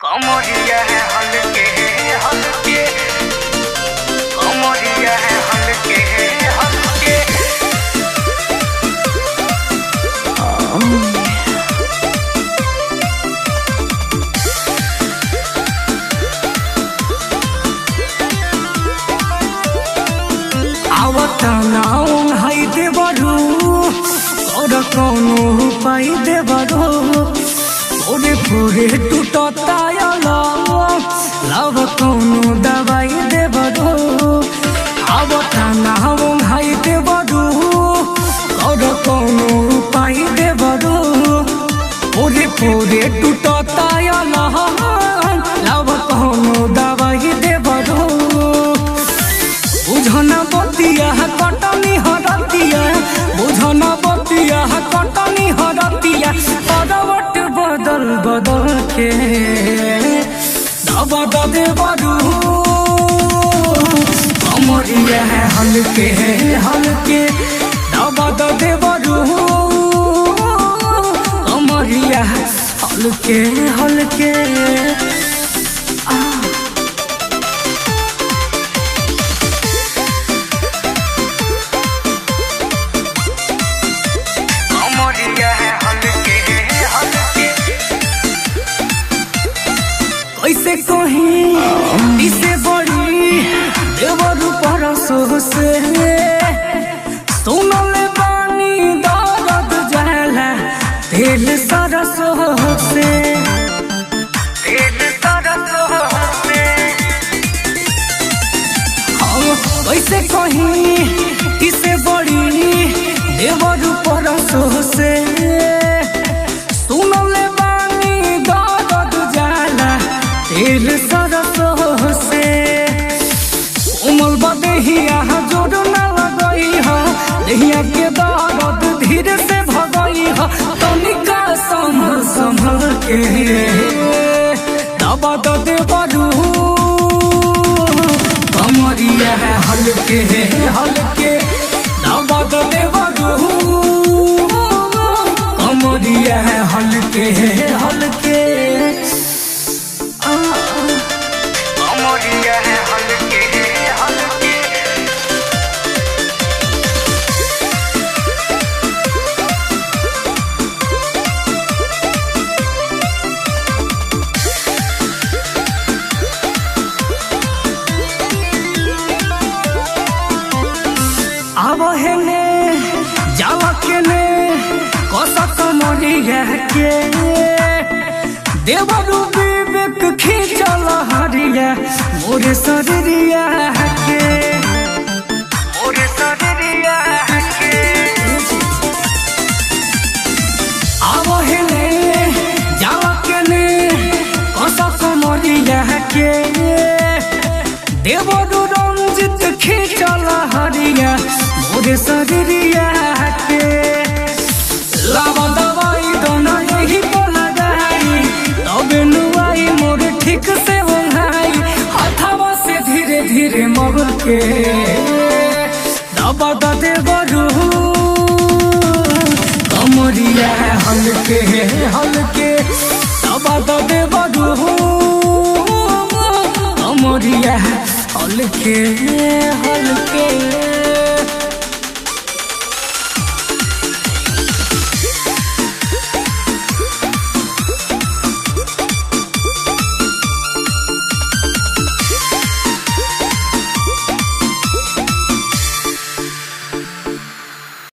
कमरिया है हल्के हल्के, कमरिया है हल्के हल्के। आवताना हाई दे बड़ू और कौनो पाई दे बड़ू पूरे पूरे टूटता लव कौनो दवाई दे बड़ू। आवताना हाई दे बड़ू और कौनो पाई दे बड़ू पूरे पूरे टूटता लव कौनो दवाई दे बड़ू। बुझना बतिया कटनी हरतिया, बुझना बतिया कटनी हरतिया, करवट बदल बदल के दबा दे बड़ू। कमरिया है हल्के हल्के, दबा दे बड़ू। कमरिया है हल्के हल्के। कैसे कहीं इसे बड़ी देवरू परसों से सुनले बानी दर्द जाला तेल सरसों से, तेल सरसों से। कैसे कहीं इसे बड़ी देवरू परसों से सुनले बानी दर्द जाला तेल सरसों से। उमल बदेहिया जोड़ न लगई है, देहिया के दर्द धीरे से भगई है। तनिका संभल संभल के दबा दे बड़ू। कमरिया है हल्के हल्के, दबा दे बड़ू। कमरिया है हल्के हल्के। कमरिया है हल्के हल्के। अब है ने जावा के ने कोसा कमरिया के देवरू विवेक खींचल हरिया मोरे शरीरिया के, मोरे शरीरिया के। अब है ने जावा के ने कोसा कमरिया के देवरू रंजित खींचल हरिया मोरे शरीरिया के। लावा दवाई दोना यही तो लगाई तबे नुआई मोरे ठीक से ओंघाई। हथवा से धीरे धीरे मगल के दबा दे बड़ू। कमरिया है हल्के हल्के, दबा दे बड़ू। कमरिया है हल्के हल्के।